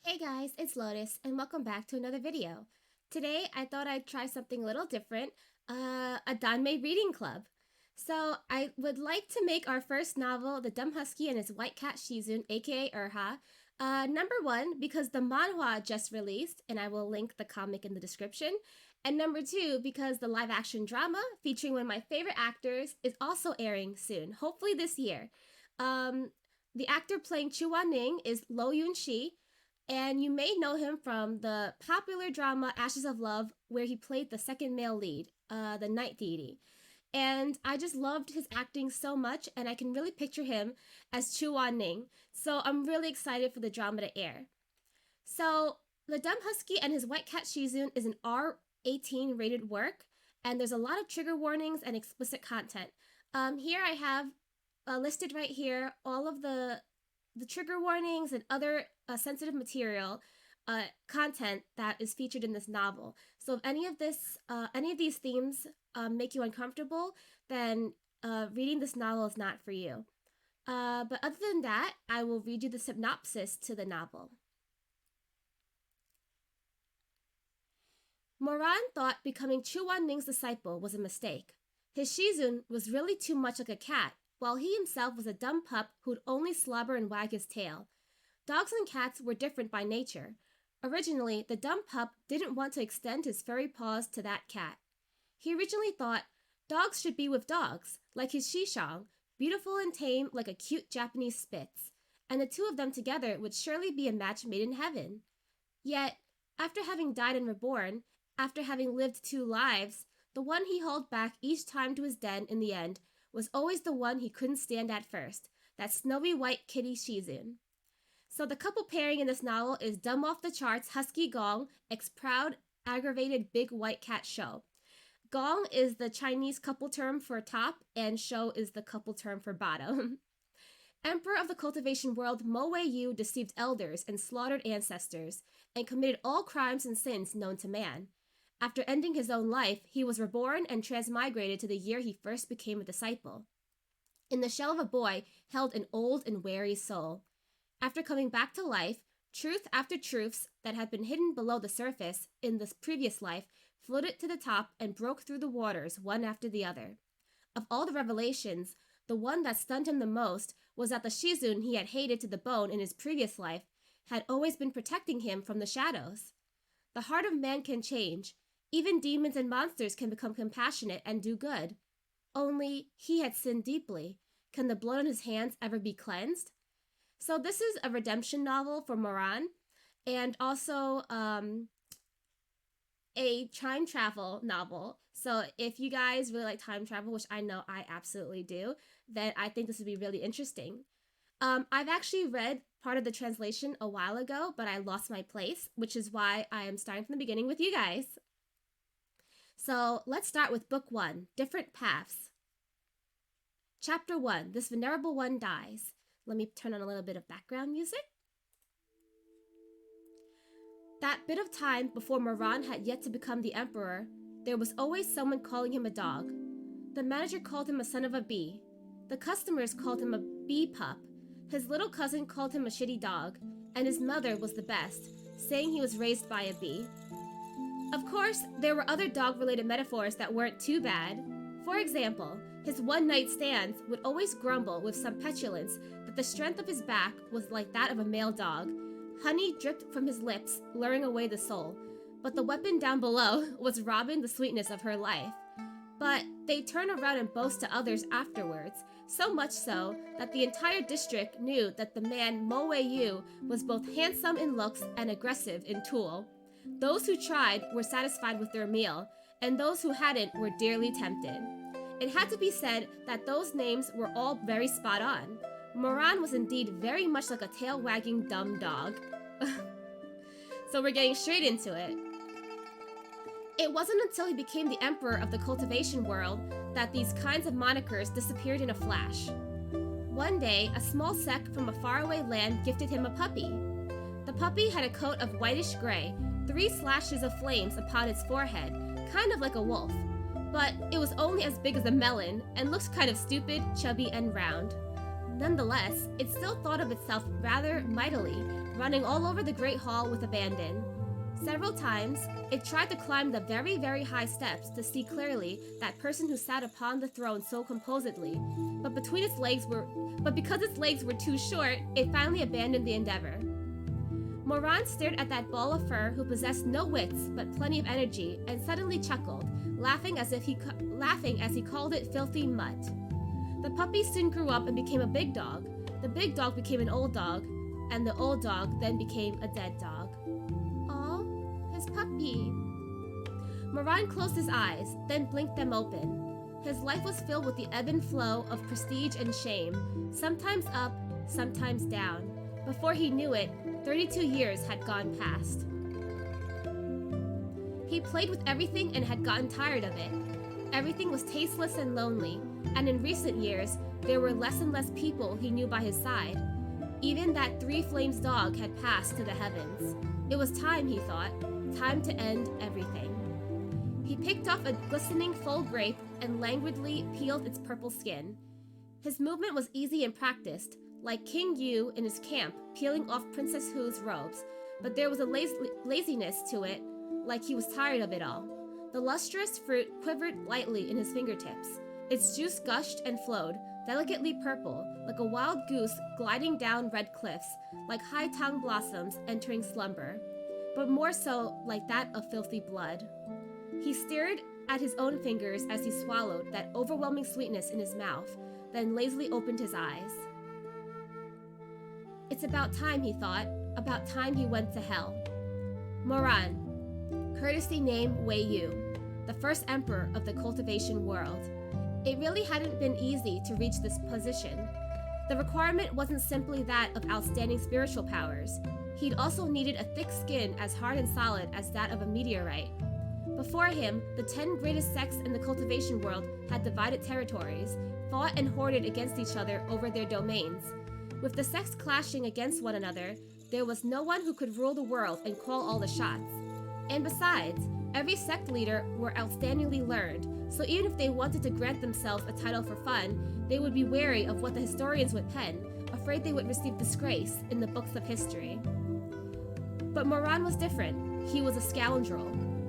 Hey guys, it's Lotus and welcome back to another video. Today I thought I'd try something a little different, a Danmei reading club. So I would like to make our first novel, The Dumb Husky and His White Cat Shizun, aka Erha, number one because the manhwa just released and I will link the comic in the description, and number two because the live action drama featuring one of my favorite actors is also airing soon, hopefully this year. The actor playing Ch.1-3 is Lo Yoon-shi, and you may know him from the popular drama Ashes of Love, where he played the second male lead, the night deity. And I just loved his acting so much, and I can really picture him as Ch.1-3. So I'm really excited for the drama to air. So, The Dumb Husky and His White Cat Shizun is an R18 rated work, and there's a lot of trigger warnings and explicit content. Here I have listed right here all of the trigger warnings and other sensitive material content that is featured in this novel. So if any of these themes make you uncomfortable, then reading this novel is not for you. But other than that, I will read you the synopsis to the novel. Moran thought becoming Ch.1-3's disciple was a mistake. His Shizun was really too much like a cat, while he himself was a dumb pup who'd only slobber and wag his tail. Dogs and cats were different by nature. Originally, the dumb pup didn't want to extend his furry paws to that cat. He originally thought dogs should be with dogs, like his Shishang, beautiful and tame like a cute Japanese Spitz, and the two of them together would surely be a match made in heaven. Yet, after having died and reborn, after having lived two lives, the one he hauled back each time to his den in the end was always the one he couldn't stand at first, that snowy white kitty Shizun. So the couple pairing in this novel is dumb off the charts Husky Gong, ex-proud, aggravated big white cat Shou. Gong is the Chinese couple term for top, and Shou is the couple term for bottom. Emperor of the cultivation world, Mo Wei Yu deceived elders and slaughtered ancestors, and committed all crimes and sins known to man. After ending his own life, he was reborn and transmigrated to the year he first became a disciple. In the shell of a boy held an old and wary soul. After coming back to life, truth after truths that had been hidden below the surface in this previous life floated to the top and broke through the waters one after the other. Of all the revelations, the one that stunned him the most was that the Shizun he had hated to the bone in his previous life had always been protecting him from the shadows. The heart of man can change. Even demons and monsters can become compassionate and do good. Only he had sinned deeply. Can the blood on his hands ever be cleansed? So this is a redemption novel for Moran, and also a time travel novel. So if you guys really like time travel, which I know I absolutely do, then I think this would be really interesting. I've actually read part of the translation a while ago, but I lost my place, which is why I am starting from the beginning with you guys. So let's start with Book 1, Different Paths. Chapter 1, This Venerable One Dies. Let me turn on a little bit of background music. That bit of time before Moran had yet to become the emperor, there was always someone calling him a dog. The manager called him a son of a bee. The customers called him a bee pup. His little cousin called him a shitty dog, and his mother was the best, saying he was raised by a bee. Of course, there were other dog-related metaphors that weren't too bad. For example, his one-night stands would always grumble with some petulance that the strength of his back was like that of a male dog. Honey dripped from his lips, luring away the soul, but the weapon down below was robbing the sweetness of her life. But they turn around and boast to others afterwards, so much so that the entire district knew that the man Mo Wei Yu was both handsome in looks and aggressive in tool. Those who tried were satisfied with their meal, and those who hadn't were dearly tempted. It had to be said that those names were all very spot on. Moran was indeed very much like a tail-wagging dumb dog. So we're getting straight into it. It wasn't until he became the emperor of the cultivation world that these kinds of monikers disappeared in a flash. One day, a small sect from a faraway land gifted him a puppy. The puppy had a coat of whitish gray, 3 slashes of flames upon its forehead, kind of like a wolf. But it was only as big as a melon, and looked kind of stupid, chubby, and round. Nonetheless, it still thought of itself rather mightily, running all over the Great Hall with abandon. Several times, it tried to climb the very, very high steps to see clearly that person who sat upon the throne so composedly, but because its legs were too short, it finally abandoned the endeavor. Moran stared at that ball of fur who possessed no wits but plenty of energy and suddenly chuckled, laughing as he called it filthy mutt. The puppy soon grew up and became a big dog. The big dog became an old dog, and the old dog then became a dead dog. Aw, his puppy. Moran closed his eyes, then blinked them open. His life was filled with the ebb and flow of prestige and shame, sometimes up, sometimes down. Before he knew it, 32 years had gone past. He played with everything and had gotten tired of it. Everything was tasteless and lonely, and in recent years, there were less and less people he knew by his side. Even that Three Flames dog had passed to the heavens. It was time, he thought, time to end everything. He picked off a glistening full grape and languidly peeled its purple skin. His movement was easy and practiced, like King Yu in his camp peeling off Princess Hu's robes, but there was a laziness to it, like he was tired of it all. The lustrous fruit quivered lightly in his fingertips. Its juice gushed and flowed, delicately purple, like a wild goose gliding down red cliffs, like high tongue blossoms entering slumber, but more so like that of filthy blood. He stared at his own fingers as he swallowed that overwhelming sweetness in his mouth, then lazily opened his eyes. It's about time, he thought, about time he went to hell. Moran, courtesy name Wei Yu, the first emperor of the cultivation world. It really hadn't been easy to reach this position. The requirement wasn't simply that of outstanding spiritual powers. He'd also needed a thick skin as hard and solid as that of a meteorite. Before him, the 10 greatest sects in the cultivation world had divided territories, fought and hoarded against each other over their domains. With the sects clashing against one another, there was no one who could rule the world and call all the shots. And besides, every sect leader were outstandingly learned, so even if they wanted to grant themselves a title for fun, they would be wary of what the historians would pen, afraid they would receive disgrace in the books of history. But Moran was different. He was a scoundrel.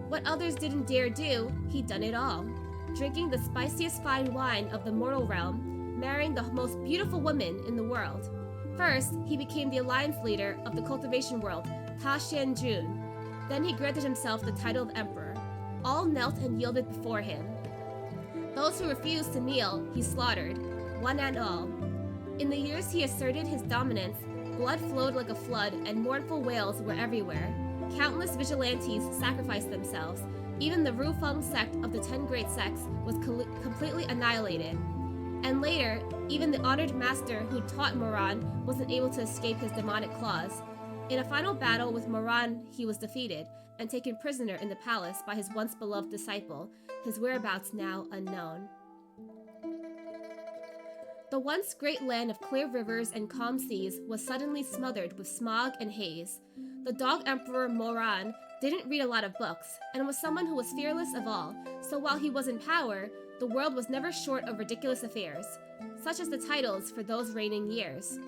What others didn't dare do, he'd done it all. Drinking the spiciest fine wine of the mortal realm, marrying the most beautiful woman in the world. First, he became the alliance leader of the cultivation world, Ta Xianjun. Then he granted himself the title of emperor. All knelt and yielded before him. Those who refused to kneel, he slaughtered, one and all. In the years he asserted his dominance, blood flowed like a flood and mournful wails were everywhere. Countless vigilantes sacrificed themselves. Even the Rufeng sect of the 10 great sects was completely annihilated. And later, even the honored master who taught Moran wasn't able to escape his demonic claws. In a final battle with Moran, he was defeated and taken prisoner in the palace by his once beloved disciple, his whereabouts now unknown. The once great land of clear rivers and calm seas was suddenly smothered with smog and haze. The dog emperor Moran didn't read a lot of books and was someone who was fearless of all, so while he was in power, the world was never short of ridiculous affairs, such as the titles for those reigning years.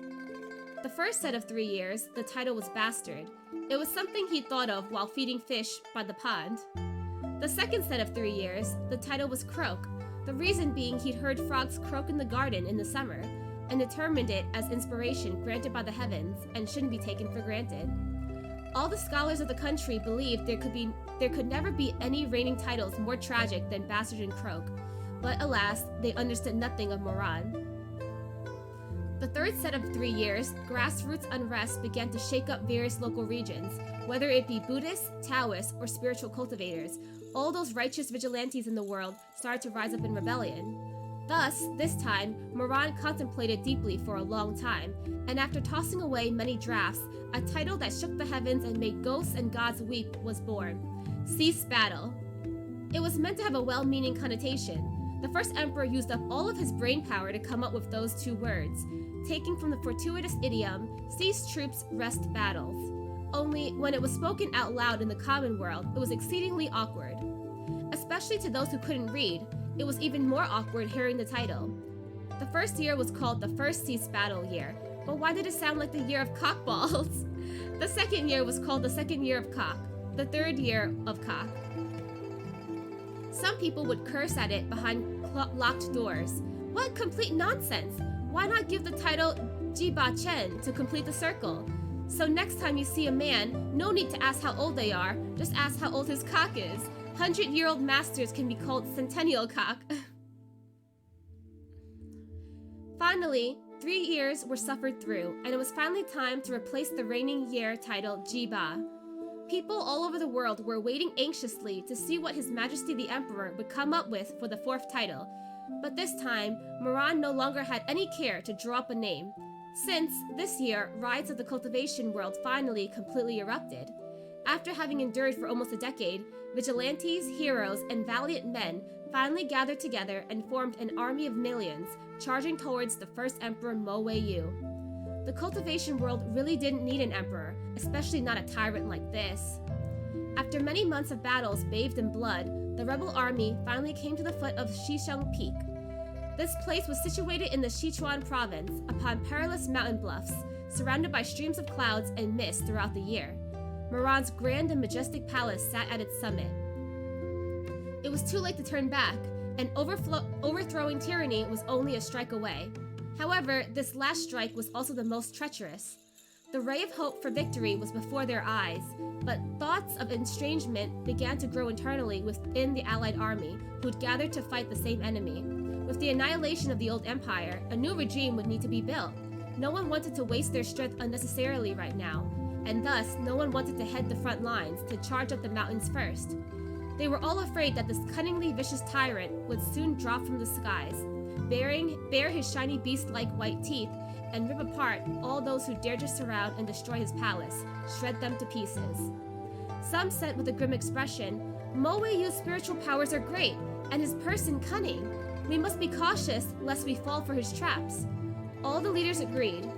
The first set of 3 years, the title was Bastard. It was something he'd thought of while feeding fish by the pond. The second set of 3 years, the title was Croak, the reason being he'd heard frogs croak in the garden in the summer, and determined it as inspiration granted by the heavens and shouldn't be taken for granted. All the scholars of the country believed there could never be any reigning titles more tragic than Bastard and Croak, but alas, they understood nothing of Moran. The third set of 3 years, grassroots unrest began to shake up various local regions, whether it be Buddhists, Taoists, or spiritual cultivators. All those righteous vigilantes in the world started to rise up in rebellion. Thus, this time, Moran contemplated deeply for a long time, and after tossing away many drafts, a title that shook the heavens and made ghosts and gods weep was born: Cease Battle. It was meant to have a well-meaning connotation. The first emperor used up all of his brain power to come up with those 2 words, taking from the fortuitous idiom, cease troops, rest battles. Only, when it was spoken out loud in the common world, it was exceedingly awkward. Especially to those who couldn't read, it was even more awkward hearing the title. The first year was called the First Cease Battle Year, but why did it sound like the year of cockballs? The second year was called the Second Year of Cock, the third year of cock. Some people would curse at it behind locked doors. What complete nonsense! Why not give the title Jiba Chen to complete the circle? So next time you see a man, no need to ask how old they are, just ask how old his cock is. 100-year-old masters can be called centennial cock. Finally, 3 years were suffered through, and it was finally time to replace the reigning year title Jiba. People all over the world were waiting anxiously to see what His Majesty the Emperor would come up with for the 4th title. But this time, Moran no longer had any care to draw up a name, since this year, riots of the cultivation world finally completely erupted. After having endured for almost a decade, vigilantes, heroes, and valiant men finally gathered together and formed an army of millions, charging towards the first emperor Mo Wei-yu. The cultivation world really didn't need an emperor, especially not a tyrant like this. After many months of battles bathed in blood, the rebel army finally came to the foot of Shisheng Peak. This place was situated in the Sichuan province, upon perilous mountain bluffs, surrounded by streams of clouds and mist throughout the year. Moran's grand and majestic palace sat at its summit. It was too late to turn back, and overthrowing tyranny was only a strike away. However, this last strike was also the most treacherous. The ray of hope for victory was before their eyes, but thoughts of estrangement began to grow internally within the allied army, who'd gathered to fight the same enemy. With the annihilation of the old empire, a new regime would need to be built. No one wanted to waste their strength unnecessarily right now, and thus no one wanted to head the front lines to charge up the mountains first. They were all afraid that this cunningly vicious tyrant would soon drop from the skies, bare his shiny beast-like white teeth, and rip apart all those who dared to surround and destroy his palace, shred them to pieces. Some said with a grim expression, "Mo Wei-yu's spiritual powers are great, and his person cunning. We must be cautious lest we fall for his traps." All the leaders agreed.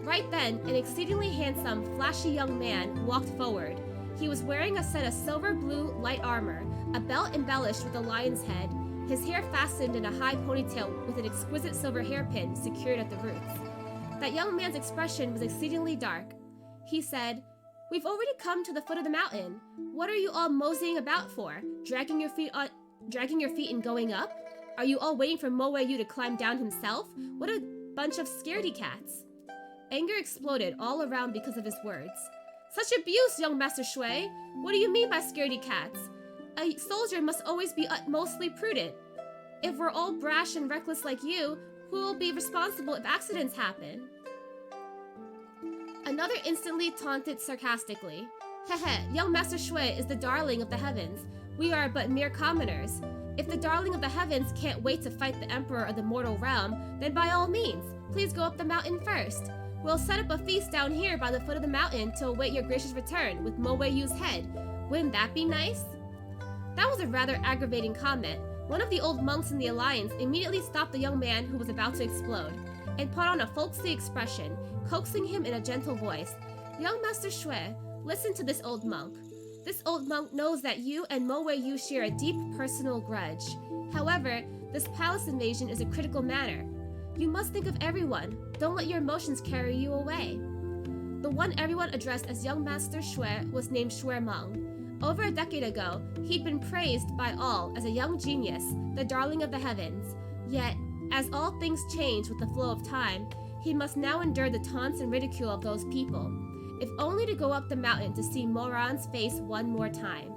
Right then, an exceedingly handsome, flashy young man walked forward. He was wearing a set of silver blue light armor, a belt embellished with a lion's head, his hair fastened in a high ponytail with an exquisite silver hairpin secured at the roots. That young man's expression was exceedingly dark. He said, "We've already come to the foot of the mountain. What are you all moseying about for? Dragging your feet and going up? Are you all waiting for Mo Wei-yu to climb down himself? What a bunch of scaredy cats." Anger exploded all around because of his words. "Such abuse, young Master Shui! What do you mean by scaredy cats? A soldier must always be utmostly prudent. If we're all brash and reckless like you, who will be responsible if accidents happen?" Another instantly taunted sarcastically. "Hehe, young Master Shui is the darling of the heavens. We are but mere commoners. If the darling of the heavens can't wait to fight the emperor of the mortal realm, then by all means, please go up the mountain first. We'll set up a feast down here by the foot of the mountain to await your gracious return with Mo Wei-yu's head. Wouldn't that be nice?" That was a rather aggravating comment. One of the old monks in the alliance immediately stopped the young man who was about to explode, and put on a folksy expression, coaxing him in a gentle voice. "Young Master Shui, listen to this old monk. This old monk knows that you and Mo Wei-yu share a deep personal grudge. However, this palace invasion is a critical matter. You must think of everyone. Don't let your emotions carry you away." The one everyone addressed as young Master Shui was named Shui Meng. Over a decade ago, he'd been praised by all as a young genius, the darling of the heavens. Yet, as all things change with the flow of time, he must now endure the taunts and ridicule of those people, if only to go up the mountain to see Moran's face one more time.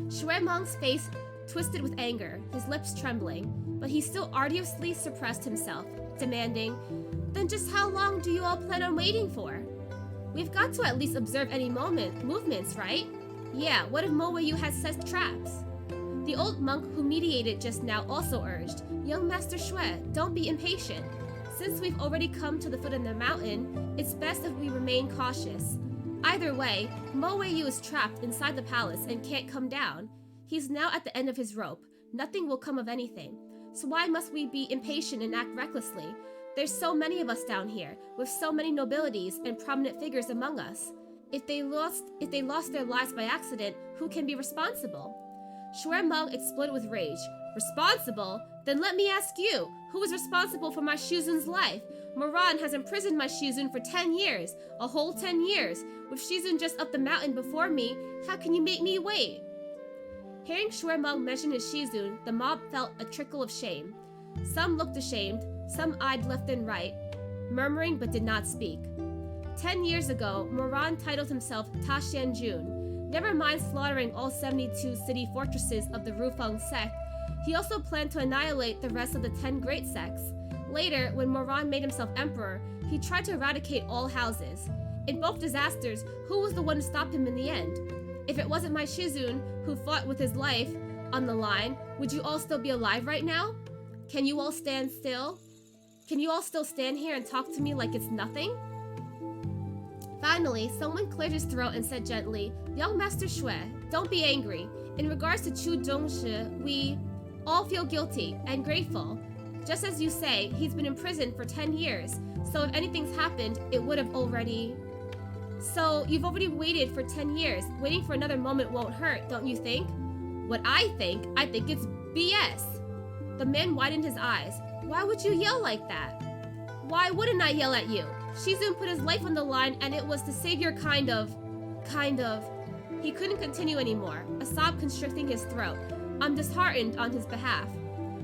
Shui Meng's face twisted with anger, his lips trembling, but he still arduously suppressed himself, demanding, "Then just how long do you all plan on waiting for? We've got to at least observe any movements, right? Yeah, what if Mo Wei-yu has set traps?" The old monk who mediated just now also urged, "Young Master Shui, don't be impatient. Since we've already come to the foot of the mountain, it's best if we remain cautious. Either way, Mo Wei-yu is trapped inside the palace and can't come down. He's now at the end of his rope. Nothing will come of anything. So why must we be impatient and act recklessly? There's so many of us down here, with so many nobilities and prominent figures among us. If they lost their lives by accident, who can be responsible?" Ch.1-3 exploded with rage. Responsible? Then let me ask you, who is responsible for my Shizun's life? Moran has imprisoned my Shizun for 10 years, a whole 10 years. With Shizun just up the mountain before me, how can you make me wait? Hearing Ch.1-3 mention his Shizun, the mob felt a trickle of shame. Some looked ashamed, some eyed left and right, murmuring but did not speak. 10 years ago, Moran titled himself Ta Xianjun. Never mind slaughtering all 72 city fortresses of the Rufeng sect, he also planned to annihilate the rest of the 10 great sects. Later, when Moran made himself emperor, he tried to eradicate all houses. In both disasters, who was the one to stop him in the end? If it wasn't my Shizun, who fought with his life on the line, would you all still be alive right now? Can you all stand still? Can you all still stand here and talk to me like it's nothing? Finally, someone cleared his throat and said gently, Young Master Shui, don't be angry. In regards to Chu Zhongshi, we all feel guilty and grateful. Just as you say, he's been in prison for 10 years, so if anything's happened, it would have already... So, you've already waited for 10 years. Waiting for another moment won't hurt, don't you think? What I think it's BS. The man widened his eyes. Why would you yell like that? Why wouldn't I yell at you? Shizun put his life on the line and it was to save your kind of... He couldn't continue anymore, a sob constricting his throat. I'm disheartened on his behalf.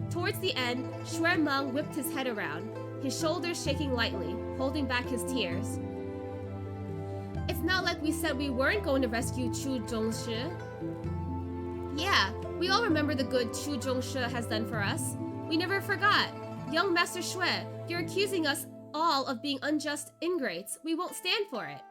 Towards the end, Ch.1-3 whipped his head around, his shoulders shaking lightly, holding back his tears. It's not like we said we weren't going to rescue Chu Zhongshi. Yeah, we all remember the good Chu Zhongshi has done for us. We never forgot. Young Master Shui, you're accusing us all of being unjust ingrates. We won't stand for it.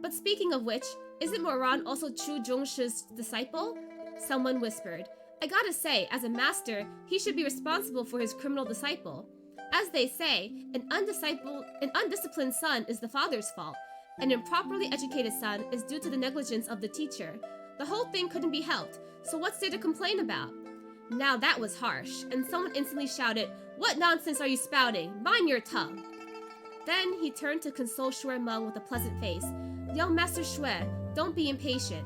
But speaking of which, isn't Moran also Chu Zhongshi's disciple? Someone whispered. I gotta say, as a master, he should be responsible for his criminal disciple. As they say, an undisciplined son is the father's fault. An improperly educated son is due to the negligence of the teacher. The whole thing couldn't be helped, so what's there to complain about? Now that was harsh, and someone instantly shouted, What nonsense are you spouting? Mind your tongue! Then he turned to console Ch.1-3 with a pleasant face. Young Master Shui, don't be impatient.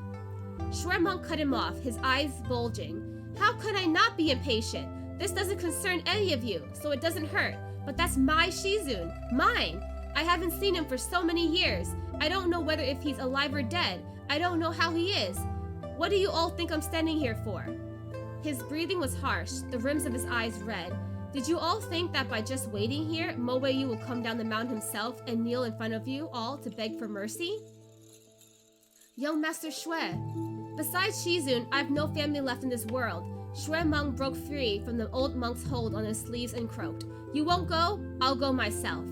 Ch.1-3 cut him off, his eyes bulging. How could I not be impatient? This doesn't concern any of you, so it doesn't hurt. But that's my Shizun, mine! I haven't seen him for so many years. I don't know whether if he's alive or dead. I don't know how he is. What do you all think I'm standing here for? His breathing was harsh, the rims of his eyes red. Did you all think that by just waiting here, Mo-Wei-Yu will come down the mountain himself and kneel in front of you all to beg for mercy? Young Master Shui, besides Shizun, I have no family left in this world. Ch.1-3 broke free from the old monk's hold on his sleeves and croaked, You won't go? I'll go myself.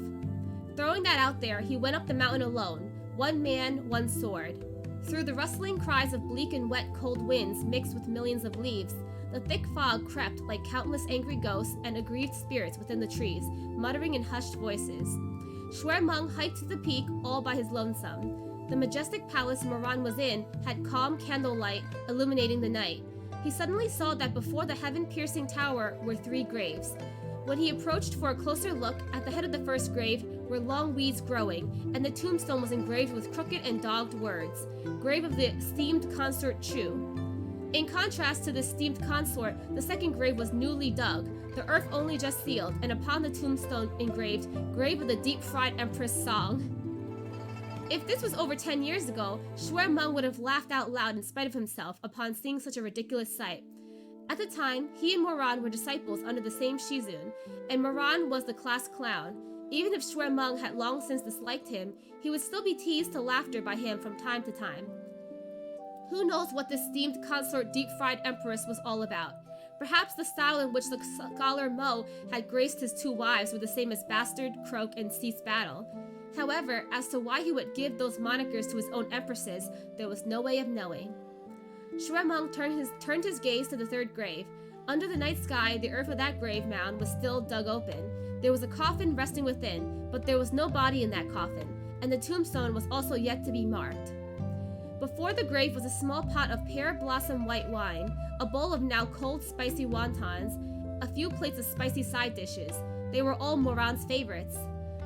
Throwing that out there, he went up the mountain alone, one man, one sword. Through the rustling cries of bleak and wet cold winds mixed with millions of leaves, the thick fog crept like countless angry ghosts and aggrieved spirits within the trees, muttering in hushed voices. Ch.1-3 hiked to the peak all by his lonesome. The majestic palace Moran was in had calm candlelight illuminating the night. He suddenly saw that before the heaven-piercing tower were 3 graves. When he approached for a closer look, at the head of the first grave were long weeds growing, and the tombstone was engraved with crooked and dogged words, Grave of the esteemed consort Chu. In contrast to the esteemed consort, the second grave was newly dug, the earth only just sealed, and upon the tombstone engraved, Grave of the deep-fried Empress Song. If this was over 10 years ago, Ch.1-3 would have laughed out loud in spite of himself upon seeing such a ridiculous sight. At the time, he and Moran were disciples under the same Shizun, and Moran was the class clown. Even if Ch.1-3 had long since disliked him, he would still be teased to laughter by him from time to time. Who knows what this esteemed consort deep-fried empress was all about? Perhaps the style in which the scholar Mo had graced his 2 wives were the same as Bastard, Croak, and Cease Battle. However, as to why he would give those monikers to his own empresses, there was no way of knowing. Ch.1-3 turned his gaze to the 3rd grave. Under the night sky, the earth of that grave mound was still dug open. There was a coffin resting within, but there was no body in that coffin, and the tombstone was also yet to be marked. Before the grave was a small pot of pear blossom white wine, a bowl of now cold spicy wontons, a few plates of spicy side dishes. They were all Moran's favorites.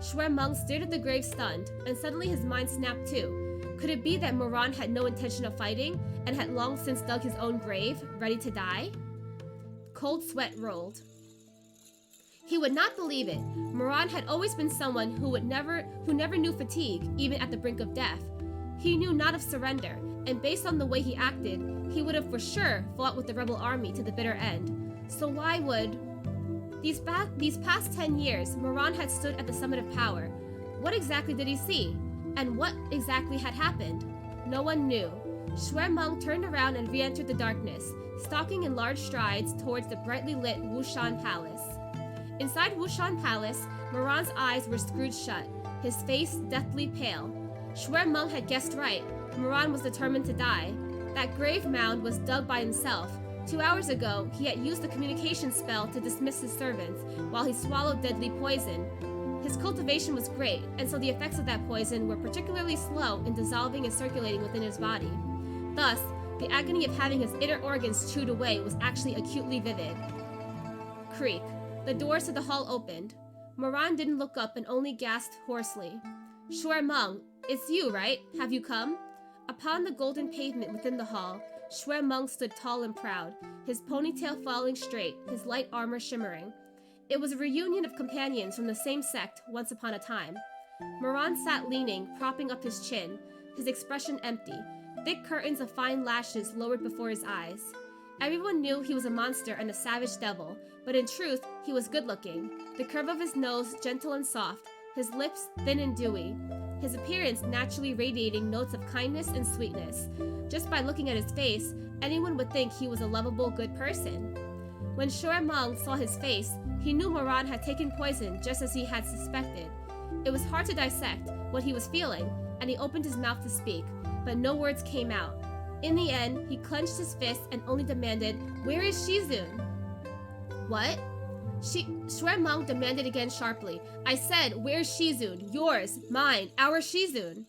Ch.1-3 stared at the grave stunned, and suddenly his mind snapped too. Could it be that Moran had no intention of fighting and had long since dug his own grave, ready to die? Cold sweat rolled. He would not believe it. Moran had always been someone who never knew fatigue, even at the brink of death. He knew not of surrender, and based on the way he acted, he would have for sure fought with the rebel army to the bitter end. So why would... These past 10 years, Moran had stood at the summit of power. What exactly did he see? And what exactly had happened? No one knew. Ch.1-3 turned around and re-entered the darkness, stalking in large strides towards the brightly lit Wushan Palace. Inside Wushan Palace, Moran's eyes were screwed shut, his face deathly pale. Ch.1-3 had guessed right. Moran was determined to die. That grave mound was dug by himself. 2 hours ago, he had used the communication spell to dismiss his servants, while he swallowed deadly poison. His cultivation was great, and so the effects of that poison were particularly slow in dissolving and circulating within his body. Thus, the agony of having his inner organs chewed away was actually acutely vivid. Creak. The doors to the hall opened. Moran didn't look up and only gasped hoarsely. Ch.1-3, it's you, right? Have you come? Upon the golden pavement within the hall, Ch.1-3 stood tall and proud, his ponytail falling straight, his light armor shimmering. It was a reunion of companions from the same sect once upon a time. Moran sat leaning, propping up his chin, his expression empty, thick curtains of fine lashes lowered before his eyes. Everyone knew he was a monster and a savage devil, but in truth, he was good-looking, the curve of his nose gentle and soft, his lips thin and dewy, his appearance naturally radiating notes of kindness and sweetness. Just by looking at his face, anyone would think he was a lovable, good person. When Ch.1-3 saw his face, he knew Moran had taken poison just as he had suspected. It was hard to dissect what he was feeling, and he opened his mouth to speak, but no words came out. In the end, he clenched his fist and only demanded, "Where is Shizun?" What? Ch.1-3 demanded again sharply. I said, where's Shizun? Yours, mine, our Shizun.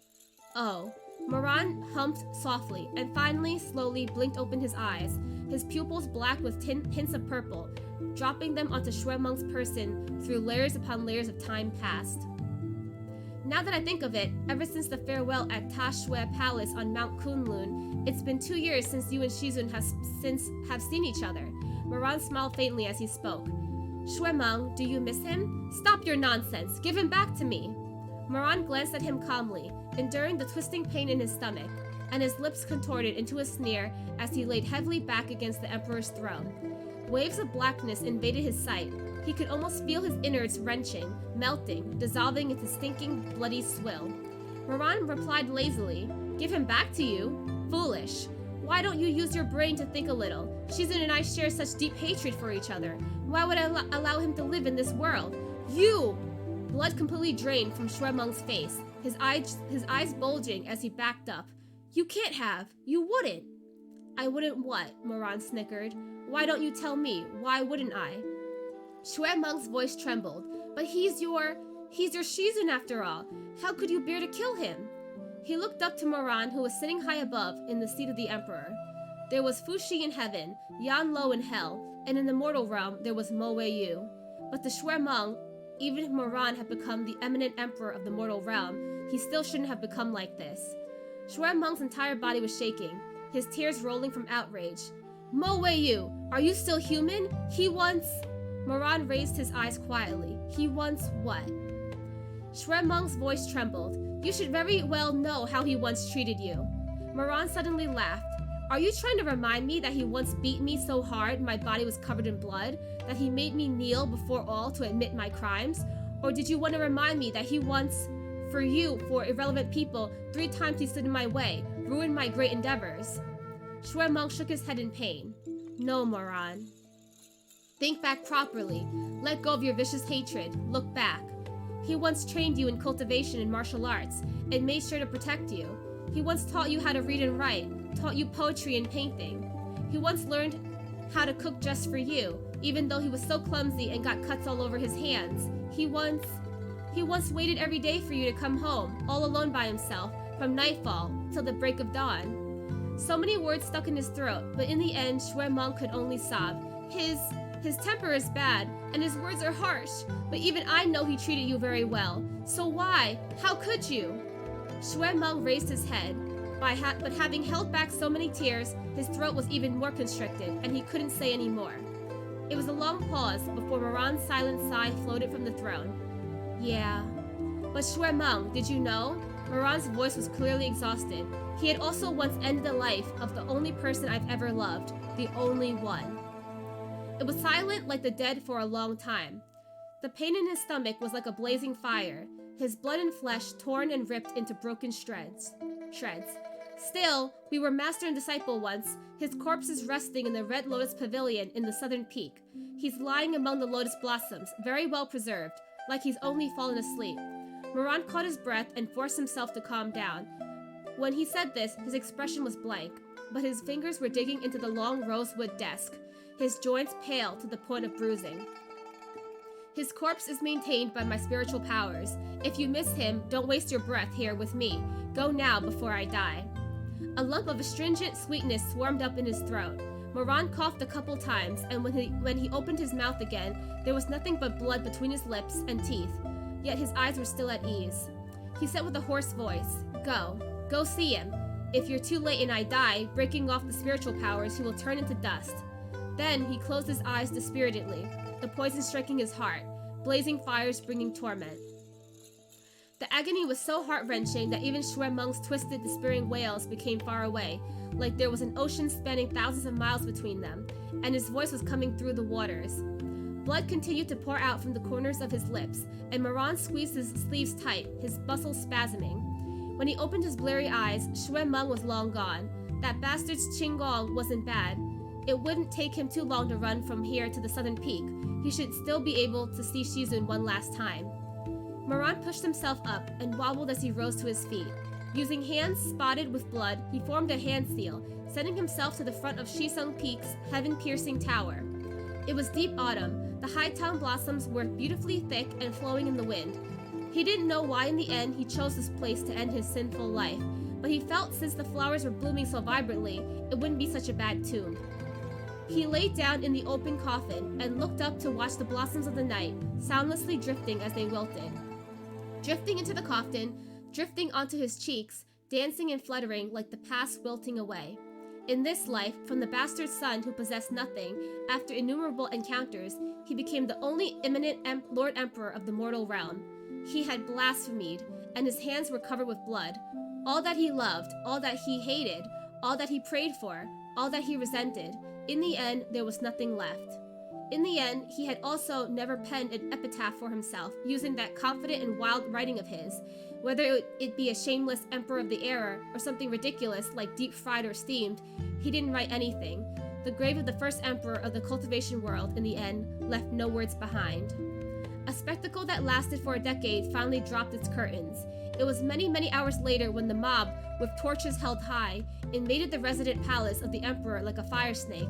Oh. Moran humped softly, and finally, slowly blinked open his eyes, his pupils black with hints of purple, dropping them onto Ch.1-3's person through layers upon layers of time past. Now that I think of it, ever since the farewell at Ta Shui Palace on Mount Kunlun, it's been 2 years since you and Shizun have seen each other. Moran smiled faintly as he spoke. Ch.1-3, do you miss him? Stop your nonsense! Give him back to me! Moran glanced at him calmly, enduring the twisting pain in his stomach, and his lips contorted into a sneer as he laid heavily back against the Emperor's throne. Waves of blackness invaded his sight. He could almost feel his innards wrenching, melting, dissolving into stinking, bloody swill. Moran replied lazily, Give him back to you? Foolish. Why don't you use your brain to think a little? Shizun and I share such deep hatred for each other. Why would I allow him to live in this world? You! Blood completely drained from Ch.1-3's face, his eyes bulging as he backed up. You can't have. You wouldn't. I wouldn't what? Moran snickered. Why don't you tell me? Why wouldn't I? Ch.1-3's voice trembled. But he's your Shizun after all. How could you bear to kill him? He looked up to Moran, who was sitting high above in the seat of the Emperor. There was Fuxi in heaven, Yan Lo in hell, and in the mortal realm there was Mo Wei Yu. But to Ch.1-3, even if Moran had become the eminent emperor of the mortal realm, he still shouldn't have become like this. Ch.1-3's entire body was shaking, his tears rolling from outrage. Mo Wei Yu, are you still human? He once... Moran raised his eyes quietly. He once what? Ch.1-3's voice trembled. You should very well know how he once treated you. Moran suddenly laughed. Are you trying to remind me that he once beat me so hard my body was covered in blood? That he made me kneel before all to admit my crimes? Or did you want to remind me that he once, for irrelevant people, 3 times he stood in my way, ruined my great endeavors? Ch.1-3 shook his head in pain. No, Moran. Think back properly. Let go of your vicious hatred. Look back. He once trained you in cultivation and martial arts, and made sure to protect you. He once taught you how to read and write, taught you poetry and painting. He once learned how to cook just for you, even though he was so clumsy and got cuts all over his hands. He once waited every day for you to come home, all alone by himself, from nightfall till the break of dawn. So many words stuck in his throat, but in the end, Ch.1-3 could only sob. His temper is bad, and his words are harsh, but even I know he treated you very well. So why? How could you? Ch.1-3 raised his head, but having held back so many tears, his throat was even more constricted, and he couldn't say any more. It was a long pause before Moran's silent sigh floated from the throne. Yeah. But Ch.1-3, did you know? Moran's voice was clearly exhausted. He had also once ended the life of the only person I've ever loved, the only one. It was silent like the dead for a long time. The pain in his stomach was like a blazing fire, his blood and flesh torn and ripped into broken shreds. Still, we were master and disciple once. His corpse is resting in the Red Lotus Pavilion in the southern peak. He's lying among the lotus blossoms, very well preserved, like he's only fallen asleep. Moran caught his breath and forced himself to calm down. When he said this, his expression was blank, but his fingers were digging into the long rosewood desk, his joints pale to the point of bruising. His corpse is maintained by my spiritual powers. If you miss him, don't waste your breath here with me. Go now before I die. A lump of astringent sweetness swarmed up in his throat. Moran coughed a couple times, and when he opened his mouth again, there was nothing but blood between his lips and teeth, yet his eyes were still at ease. He said with a hoarse voice, Go see him. If you're too late and I die, breaking off the spiritual powers, he will turn into dust. Then he closed his eyes dispiritedly, the poison striking his heart, blazing fires bringing torment. The agony was so heart-wrenching that even Ch.1-3's twisted, despairing wails became far away, like there was an ocean spanning thousands of miles between them, and his voice was coming through the waters. Blood continued to pour out from the corners of his lips, and Moran squeezed his sleeves tight, his muscles spasming. When he opened his bleary eyes, Ch.1-3 was long gone. That bastard's Qinggong wasn't bad. It wouldn't take him too long to run from here to the southern peak. He should still be able to see Shizun one last time. Moran pushed himself up and wobbled as he rose to his feet. Using hands spotted with blood, he formed a hand seal, sending himself to the front of Shizun Peak's heaven-piercing tower. It was deep autumn. The high town blossoms were beautifully thick and flowing in the wind. He didn't know why in the end he chose this place to end his sinful life, but he felt since the flowers were blooming so vibrantly, it wouldn't be such a bad tomb. He lay down in the open coffin and looked up to watch the blossoms of the night soundlessly drifting as they wilted. Drifting into the coffin, drifting onto his cheeks, dancing and fluttering like the past wilting away. In this life, from the bastard son who possessed nothing, after innumerable encounters, he became the only imminent Lord Emperor of the mortal realm. He had blasphemed, and his hands were covered with blood. All that he loved, all that he hated, all that he prayed for, all that he resented, in the end, there was nothing left. In the end, he had also never penned an epitaph for himself, using that confident and wild writing of his, whether it be a shameless emperor of the era or something ridiculous like deep-fried or steamed. He didn't write anything. The grave of the first emperor of the cultivation world, in the end, left no words behind. A spectacle that lasted for a decade finally dropped its curtains. It was many, many hours later when the mob, with torches held high, invaded the resident palace of the emperor like a fire snake.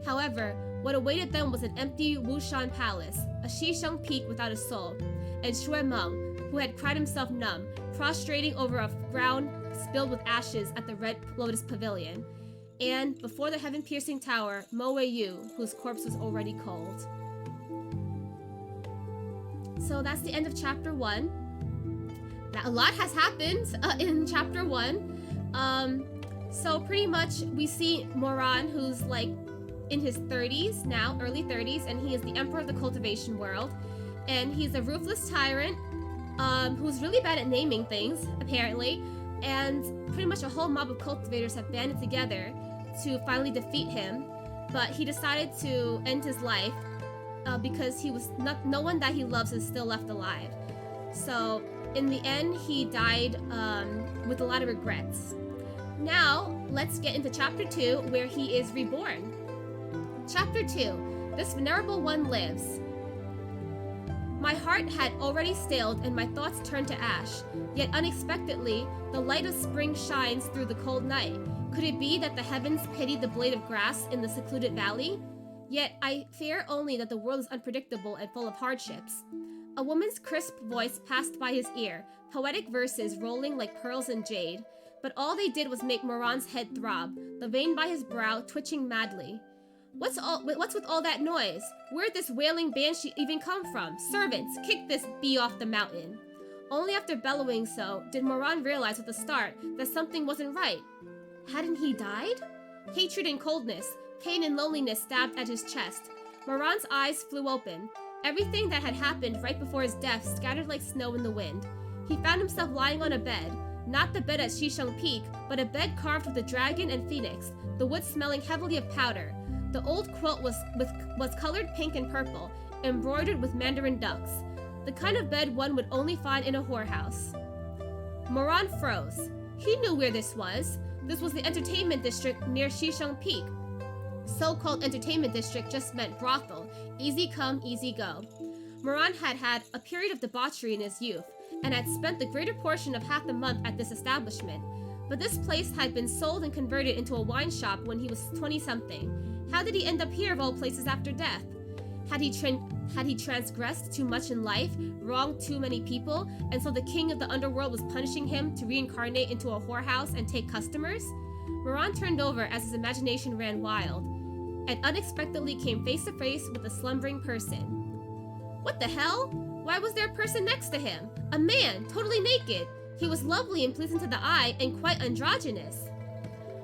However, what awaited them was an empty Wushan palace, a Shizun peak without a soul, and Ch.1-3, who had cried himself numb, prostrating over a ground spilled with ashes at the Red Lotus Pavilion, and, before the heaven-piercing tower, Mo Wei-yu, whose corpse was already cold. So that's the end of chapter 1. Now, a lot has happened in chapter 1. So pretty much we see Moran, who's like in his 30s now, early 30s, and he is the emperor of the cultivation world. And he's a ruthless tyrant who's really bad at naming things, apparently. And pretty much a whole mob of cultivators have banded together to finally defeat him. But he decided to end his life because no one that he loves is still left alive. So in the end, he died with a lot of regrets. Now, let's get into chapter 2, where he is reborn. Chapter 2, This Venerable One Lives. My heart had already stilled and my thoughts turned to ash, yet unexpectedly, the light of spring shines through the cold night. Could it be that the heavens pity the blade of grass in the secluded valley? Yet I fear only that the world is unpredictable and full of hardships. A woman's crisp voice passed by his ear, poetic verses rolling like pearls and jade, but all they did was make Moran's head throb, the vein by his brow twitching madly. What's with all that noise? Where'd this wailing banshee even come from? Servants, kick this bee off the mountain. Only after bellowing so did Moran realize at the start that something wasn't right. Hadn't he died? Hatred and coldness, pain and loneliness stabbed at his chest. Moran's eyes flew open. Everything that had happened right before his death scattered like snow in the wind. He found himself lying on a bed. Not the bed at Shisheng Peak, but a bed carved with a dragon and phoenix, the wood smelling heavily of powder. The old quilt was colored pink and purple, embroidered with mandarin ducks. The kind of bed one would only find in a whorehouse. Moran froze. He knew where this was. This was the entertainment district near Shisheng Peak. So-called entertainment district just meant brothel, easy come, easy go. Moran had had a period of debauchery in his youth, and had spent the greater portion of half the month at this establishment. But this place had been sold and converted into a wine shop when he was 20-something. How did he end up here of all places after death? Had he transgressed too much in life, wronged too many people, and so the king of the underworld was punishing him to reincarnate into a whorehouse and take customers? Moran turned over as his imagination ran wild, and unexpectedly came face to face with a slumbering person. What the hell? Why was there a person next to him? A man, totally naked. He was lovely and pleasing to the eye and quite androgynous.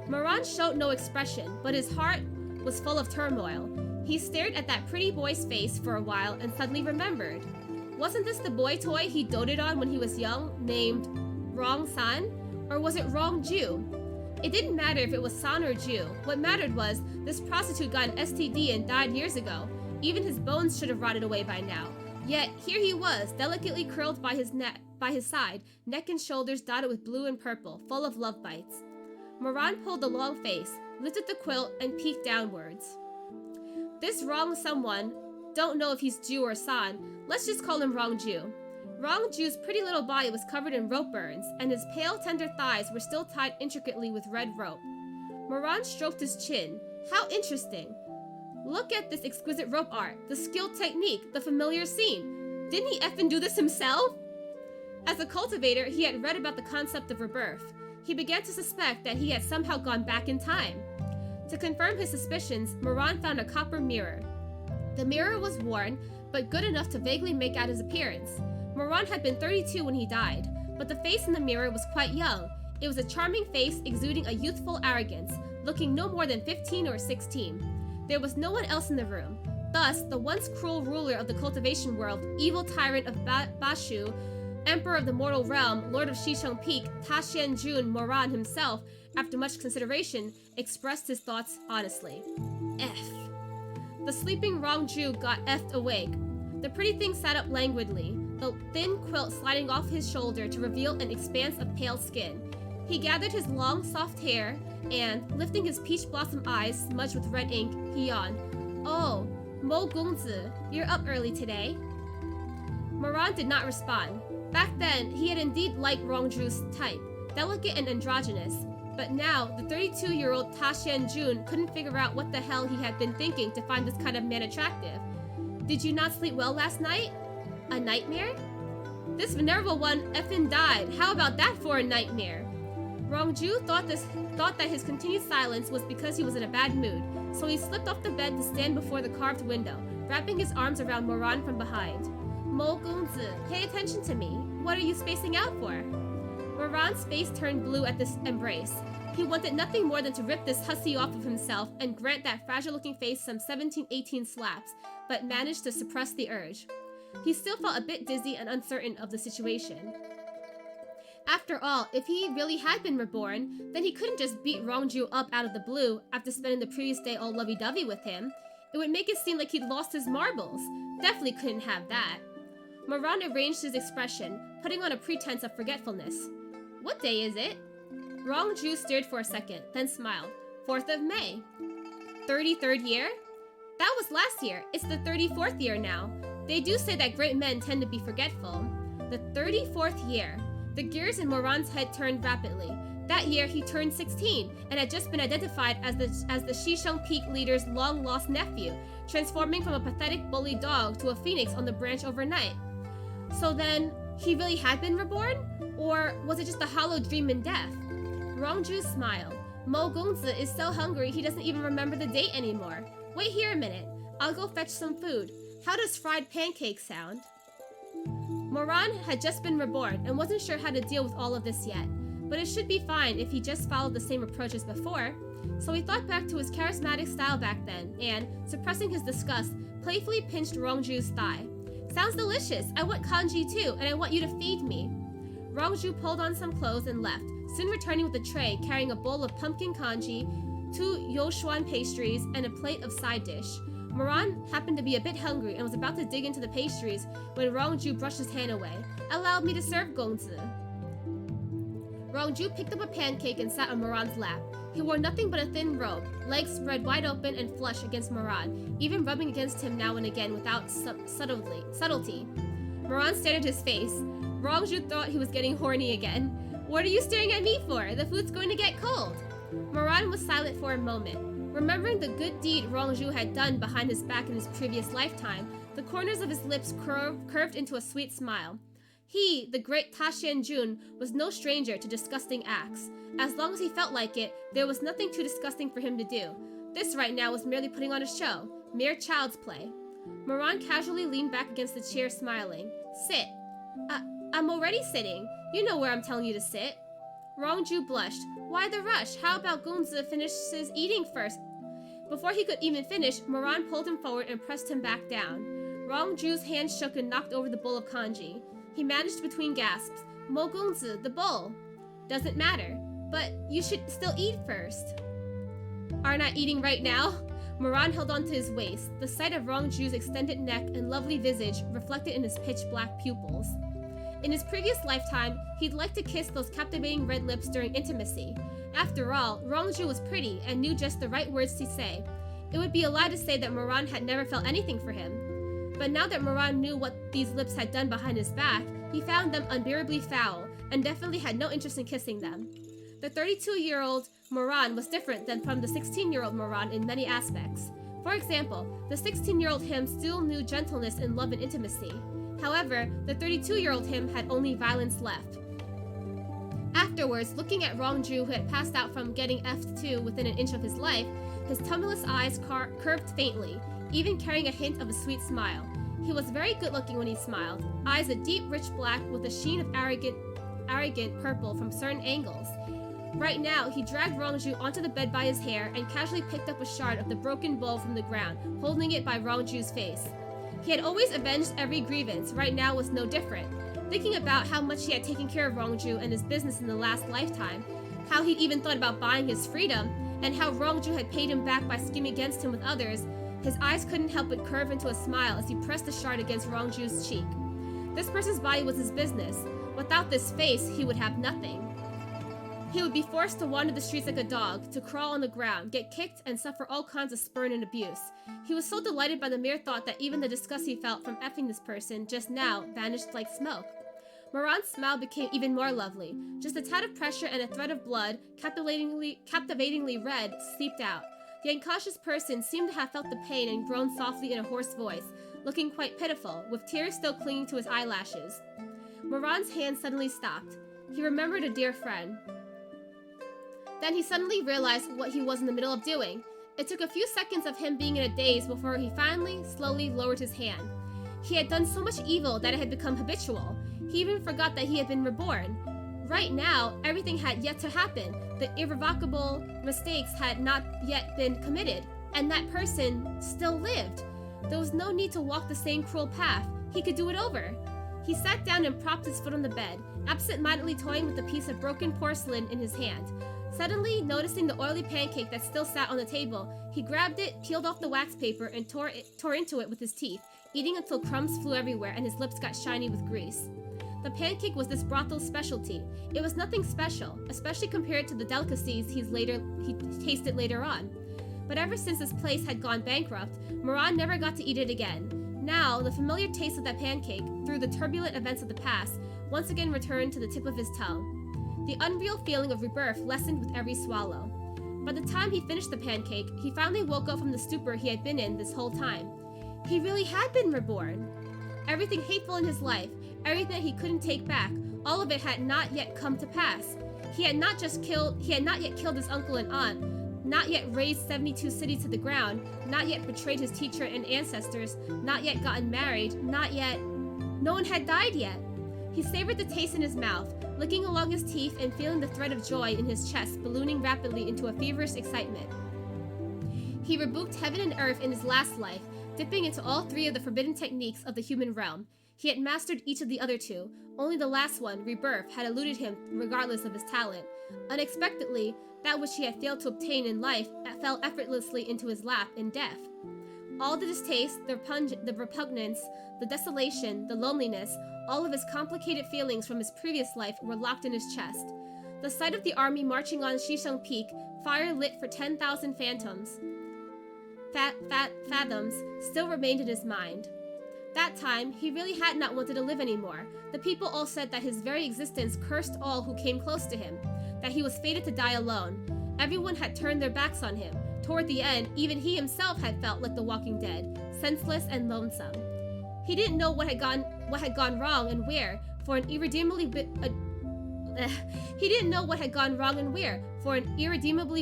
Moran showed no expression, but his heart was full of turmoil. He stared at that pretty boy's face for a while and suddenly remembered. Wasn't this the boy toy he doted on when he was young, named Rong San? Or was it Rong Ju? It didn't matter if it was San or Ju. What mattered was this prostitute got an STD and died years ago. Even his bones should have rotted away by now. Yet here he was, delicately curled by his side, neck and shoulders dotted with blue and purple, full of love bites. Moran pulled the long face, lifted the quilt, and peeked downwards. This Rong someone, don't know if he's Ju or San, let's just call him Rong Ju. Rong Ju's pretty little body was covered in rope burns, and his pale, tender thighs were still tied intricately with red rope. Moran stroked his chin. How interesting. Look at this exquisite rope art, the skilled technique, the familiar scene. Didn't he effing do this himself? As a cultivator, he had read about the concept of rebirth. He began to suspect that he had somehow gone back in time. To confirm his suspicions, Moran found a copper mirror. The mirror was worn, but good enough to vaguely make out his appearance. Moran had been 32 when he died, but the face in the mirror was quite young. It was a charming face exuding a youthful arrogance, looking no more than 15 or 16. There was no one else in the room. Thus, the once cruel ruler of the cultivation world, evil tyrant of Bashu, emperor of the mortal realm, lord of Shisheng Peak, Taxianjun Moran himself, after much consideration, expressed his thoughts honestly. F. The sleeping Rong Ju got effed awake. The pretty thing sat up languidly, the thin quilt sliding off his shoulder to reveal an expanse of pale skin. He gathered his long, soft hair, and, lifting his peach blossom eyes smudged with red ink, he yawned. Oh, Mo Gongzi, you're up early today. Moran did not respond. Back then, he had indeed liked Rongju's type, delicate and androgynous. But now, the 32-year-old Taxianjun couldn't figure out what the hell he had been thinking to find this kind of man attractive. Did you not sleep well last night? A nightmare? This venerable one effing died. How about that for a nightmare? Rongju thought that his continued silence was because he was in a bad mood, so he slipped off the bed to stand before the carved window, wrapping his arms around Moran from behind. Mo Gongzi, pay attention to me. What are you spacing out for? Moran's face turned blue at this embrace. He wanted nothing more than to rip this hussy off of himself and grant that fragile-looking face some 17-18 slaps, but managed to suppress the urge. He still felt a bit dizzy and uncertain of the situation. After all, if he really had been reborn, then he couldn't just beat Rongju up out of the blue after spending the previous day all lovey-dovey with him. It would make it seem like he'd lost his marbles. Definitely couldn't have that. Moran arranged his expression, putting on a pretense of forgetfulness. What day is it? Rongju stared for a second, then smiled. 4th of May. 33rd year? That was last year. It's the 34th year now. They do say that great men tend to be forgetful. The 34th year. The gears in Moran's head turned rapidly. That year, he turned 16 and had just been identified as the Shisheng Peak leader's long-lost nephew, transforming from a pathetic bully dog to a phoenix on the branch overnight. So then, he really had been reborn? Or was it just a hollow dream in death? Rongju smiled. Mo Gongzi is so hungry he doesn't even remember the date anymore. Wait here a minute. I'll go fetch some food. How does fried pancake sound? Moran had just been reborn and wasn't sure how to deal with all of this yet, but it should be fine if he just followed the same approach as before. So he thought back to his charismatic style back then and, suppressing his disgust, playfully pinched Rongju's thigh. Sounds delicious. I want kanji too, and I want you to feed me. Rongju pulled on some clothes and left, soon returning with a tray carrying a bowl of pumpkin kanji, 2 Yoshuan pastries, and a plate of side dish. Moran happened to be a bit hungry and was about to dig into the pastries when Rongju brushed his hand away. Allow me to serve, Gongzi. Rongju picked up a pancake and sat on Moran's lap. He wore nothing but a thin robe, legs spread wide open and flush against Moran, even rubbing against him now and again without subtlety. Moran stared at his face. Rongju thought he was getting horny again. What are you staring at me for? The food's going to get cold. Moran was silent for a moment. Remembering the good deed Rongju had done behind his back in his previous lifetime, the corners of his lips curved into a sweet smile. He, the great Ta Xianjun, was no stranger to disgusting acts. As long as he felt like it, there was nothing too disgusting for him to do. This right now was merely putting on a show, mere child's play. Moran casually leaned back against the chair, smiling. Sit. I'm already sitting. You know where I'm telling you to sit. Rongju blushed. Why the rush? How about Gunzi finishes eating first? Before he could even finish, Moran pulled him forward and pressed him back down. Rongju's hand shook and knocked over the bowl of kanji. He managed between gasps. Mo Gunzi, the bowl. Doesn't matter. But you should still eat first. Aren't I eating right now? Moran held onto his waist, the sight of Rongju's extended neck and lovely visage reflected in his pitch-black pupils. In his previous lifetime, he'd like to kiss those captivating red lips during intimacy. After all, Rongju was pretty and knew just the right words to say. It would be a lie to say that Moran had never felt anything for him. But now that Moran knew what these lips had done behind his back, he found them unbearably foul and definitely had no interest in kissing them. The 32-year-old Moran was different than from the 16-year-old Moran in many aspects. For example, the 16-year-old him still knew gentleness in love and intimacy. However, the 32-year-old him had only violence left. Afterwards, looking at Rongju, who had passed out from getting F2 within an inch of his life, his tumulous eyes curved faintly, even carrying a hint of a sweet smile. He was very good-looking when he smiled, eyes a deep, rich black with a sheen of arrogant purple from certain angles. Right now, he dragged Rongju onto the bed by his hair and casually picked up a shard of the broken bowl from the ground, holding it by Rongju's face. He had always avenged every grievance. Right now was no different. Thinking about how much he had taken care of Rongju and his business in the last lifetime, how he'd even thought about buying his freedom, and how Rongju had paid him back by scheming against him with others, his eyes couldn't help but curve into a smile as he pressed the shard against Rongju's cheek. This person's body was his business. Without this face, he would have nothing. He would be forced to wander the streets like a dog, to crawl on the ground, get kicked, and suffer all kinds of spurn and abuse. He was so delighted by the mere thought that even the disgust he felt from effing this person just now vanished like smoke. Moran's smile became even more lovely. Just a tad of pressure and a thread of blood, captivatingly red, seeped out. The unconscious person seemed to have felt the pain and groaned softly in a hoarse voice, looking quite pitiful, with tears still clinging to his eyelashes. Moran's hand suddenly stopped. He remembered a dear friend. Then he suddenly realized what he was in the middle of doing. It took a few seconds of him being in a daze before he finally, slowly lowered his hand. He had done so much evil that it had become habitual. He even forgot that he had been reborn. Right now, everything had yet to happen. The irrevocable mistakes had not yet been committed, and that person still lived. There was no need to walk the same cruel path. He could do it over. He sat down and propped his foot on the bed, absent-mindedly toying with a piece of broken porcelain in his hand. Suddenly, noticing the oily pancake that still sat on the table, he grabbed it, peeled off the wax paper, and tore into it with his teeth, eating until crumbs flew everywhere and his lips got shiny with grease. The pancake was this brothel's specialty. It was nothing special, especially compared to the delicacies he tasted later on. But ever since this place had gone bankrupt, Moran never got to eat it again. Now, the familiar taste of that pancake, through the turbulent events of the past, once again returned to the tip of his tongue. The unreal feeling of rebirth lessened with every swallow. By the time he finished the pancake, he finally woke up from the stupor he had been in this whole time. He really had been reborn. Everything hateful in his life, everything that he couldn't take back, all of it had not yet come to pass. He had not yet killed his uncle and aunt, not yet razed 72 cities to the ground, not yet betrayed his teacher and ancestors, not yet gotten married, not yet... No one had died yet. He savored the taste in his mouth, licking along his teeth and feeling the thread of joy in his chest ballooning rapidly into a feverish excitement. He rebuked heaven and earth in his last life, dipping into all three of the forbidden techniques of the human realm. He had mastered each of the other two. Only the last one, rebirth, had eluded him regardless of his talent. Unexpectedly, that which he had failed to obtain in life fell effortlessly into his lap in death. All the distaste, the repugnance, the desolation, the loneliness, all of his complicated feelings from his previous life were locked in his chest. The sight of the army marching on Shisheng Peak, fire lit for 10,000 fathoms, still remained in his mind. That time, he really had not wanted to live anymore. The people all said that his very existence cursed all who came close to him, that he was fated to die alone. Everyone had turned their backs on him. Toward the end, even he himself had felt like the walking dead, senseless and lonesome. He didn't know what had gone wrong and where, for an irredeemably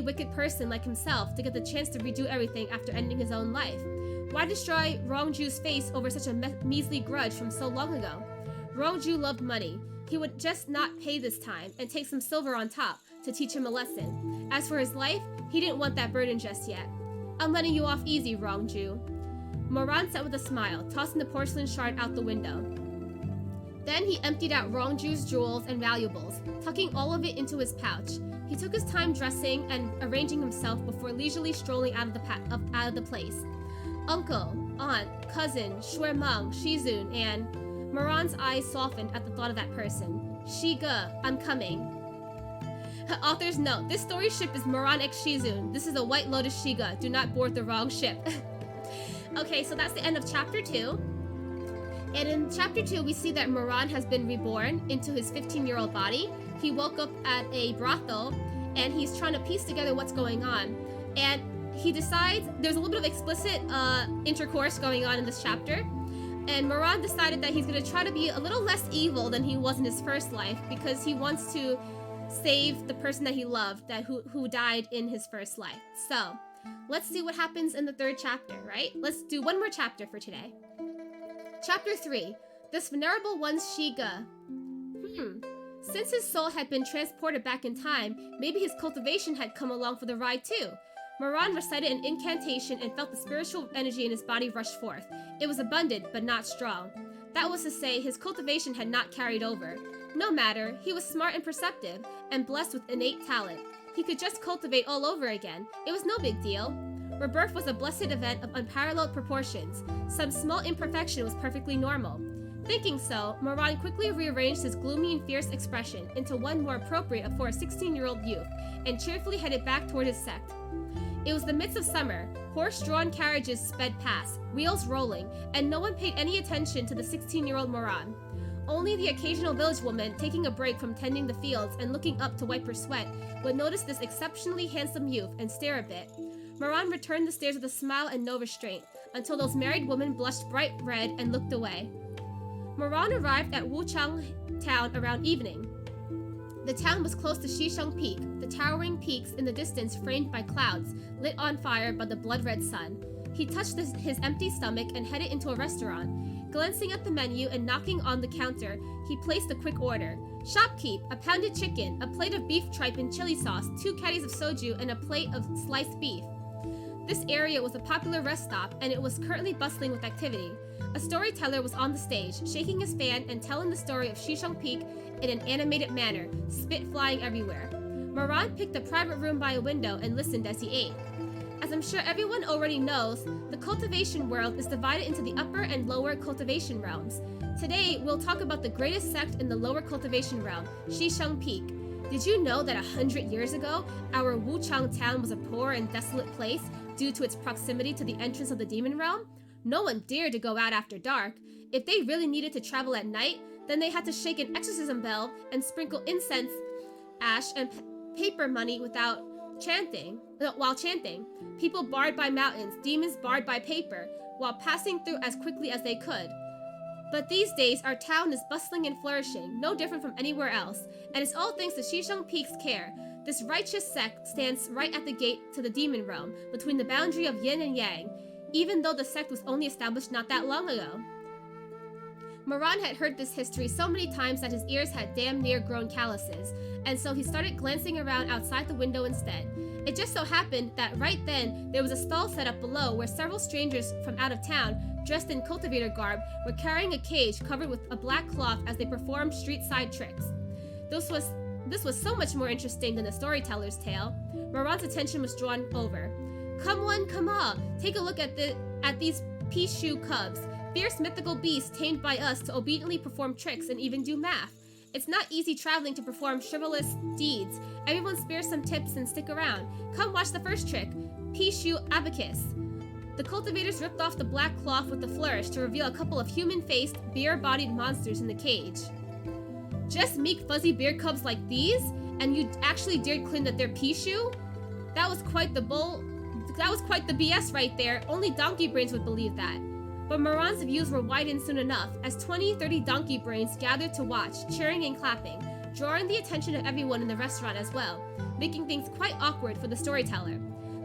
wicked person like himself to get the chance to redo everything after ending his own life. Why destroy Rongju's face over such a measly grudge from so long ago? Rongju loved money. He would just not pay this time and take some silver on top to teach him a lesson. As for his life, he didn't want that burden just yet. I'm letting you off easy, Rongju. Moran said with a smile, tossing the porcelain shard out the window. Then he emptied out Rongju's jewels and valuables, tucking all of it into his pouch. He took his time dressing and arranging himself before leisurely strolling out of the place. Uncle, aunt, cousin, Shuemeng, Shizun, and... Moran's eyes softened at the thought of that person. Shiga, I'm coming. Author's note, this story ship is Moran x Shizun. This is a White Lotus Shiga. Do not board the wrong ship. Okay, so that's the end of chapter 2. And in chapter 2, we see that Moran has been reborn into his 15-year-old body. He woke up at a brothel, and he's trying to piece together what's going on. And he decides, there's a little bit of explicit intercourse going on in this chapter. And Moran decided that he's going to try to be a little less evil than he was in his first life because he wants to save the person that he loved who died in his first life. So, let's see what happens in the third chapter, right? Let's do one more chapter for today. Chapter 3. This venerable one's Shiga. Since his soul had been transported back in time, maybe his cultivation had come along for the ride too. Moran recited an incantation and felt the spiritual energy in his body rush forth. It was abundant, but not strong. That was to say, his cultivation had not carried over. No matter, he was smart and perceptive, and blessed with innate talent. He could just cultivate all over again. It was no big deal. Rebirth was a blessed event of unparalleled proportions. Some small imperfection was perfectly normal. Thinking so, Moran quickly rearranged his gloomy and fierce expression into one more appropriate for a 16-year-old youth, and cheerfully headed back toward his sect. It was the midst of summer. Horse-drawn carriages sped past, wheels rolling, and no one paid any attention to the 16-year-old Moran. Only the occasional village woman, taking a break from tending the fields and looking up to wipe her sweat, would notice this exceptionally handsome youth and stare a bit. Moran returned the stares with a smile and no restraint, until those married women blushed bright red and looked away. Moran arrived at Wuchang town around evening. The town was close to Shisheng Peak, the towering peaks in the distance framed by clouds, lit on fire by the blood-red sun. He touched his empty stomach and headed into a restaurant. Glancing at the menu and knocking on the counter, he placed a quick order. Shopkeep, a pounded chicken, a plate of beef tripe and chili sauce, 2 caddies of soju, and a plate of sliced beef. This area was a popular rest stop, and it was currently bustling with activity. A storyteller was on the stage, shaking his fan and telling the story of Shisheng Peak in an animated manner, spit flying everywhere. Moran picked a private room by a window and listened as he ate. As I'm sure everyone already knows, the cultivation world is divided into the upper and lower cultivation realms. Today, we'll talk about the greatest sect in the lower cultivation realm, Shisheng Peak. Did you know that 100 years ago, our Wuchang town was a poor and desolate place due to its proximity to the entrance of the demon realm? No one dared to go out after dark. If they really needed to travel at night, then they had to shake an exorcism bell and sprinkle incense, ash, and paper money while chanting. People barred by mountains, demons barred by paper, while passing through as quickly as they could. But these days, our town is bustling and flourishing, no different from anywhere else, and it's all thanks to Shisheng Peak's care. This righteous sect stands right at the gate to the demon realm, between the boundary of yin and yang, even though the sect was only established not that long ago. Moran had heard this history so many times that his ears had damn near grown calluses, and so he started glancing around outside the window instead. It just so happened that right then, there was a stall set up below where several strangers from out of town, dressed in cultivator garb, were carrying a cage covered with a black cloth as they performed street-side tricks. This was so much more interesting than the storyteller's tale. Moran's attention was drawn over. Come one, come all, take a look at these Pishu cubs, fierce mythical beasts tamed by us to obediently perform tricks and even do math. It's not easy traveling to perform chivalrous deeds. Everyone spare some tips and stick around. Come watch the first trick, Pishu abacus. The cultivators ripped off the black cloth with a flourish to reveal a couple of human-faced, bear-bodied monsters in the cage. Just meek fuzzy bear cubs like these? And you actually dared claim that they're Pishu? That was quite the BS right there. Only donkey brains would believe that. But Moran's views were widened soon enough, as 20-30 donkey brains gathered to watch, cheering and clapping, drawing the attention of everyone in the restaurant as well, making things quite awkward for the storyteller.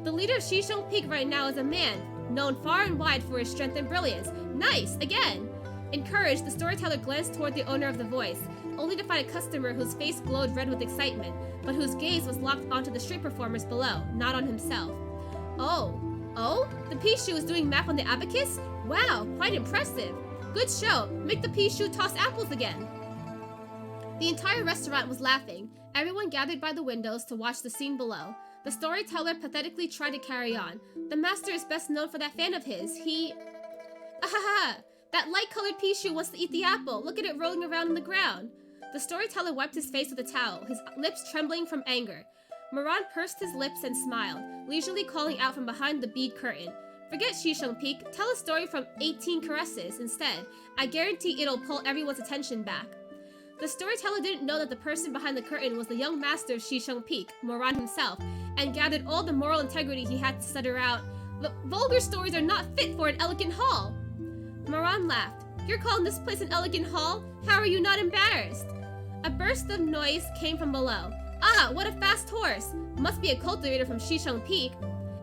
The leader of Shizun Peak right now is a man, known far and wide for his strength and brilliance. Nice! Again! Encouraged, the storyteller glanced toward the owner of the voice, only to find a customer whose face glowed red with excitement, but whose gaze was locked onto the street performers below, not on himself. Oh? The Pishu is doing math on the abacus? Wow, quite impressive. Good show. Make the Pishu toss apples again. The entire restaurant was laughing. Everyone gathered by the windows to watch the scene below. The storyteller pathetically tried to carry on. The master is best known for that fan of his. Ahaha! That light-colored Pishu wants to eat the apple. Look at it rolling around on the ground. The storyteller wiped his face with a towel, his lips trembling from anger. Moran pursed his lips and smiled, leisurely calling out from behind the bead curtain. Forget Shizun Peak, tell a story from 18 Caresses instead. I guarantee it'll pull everyone's attention back. The storyteller didn't know that the person behind the curtain was the young master of Shizun Peak, Moran himself, and gathered all the moral integrity he had to stutter out. The vulgar stories are not fit for an elegant hall. Moran laughed. You're calling this place an elegant hall? How are you not embarrassed? A burst of noise came from below. Ah, what a fast horse! Must be a cultivator from Shizun Peak.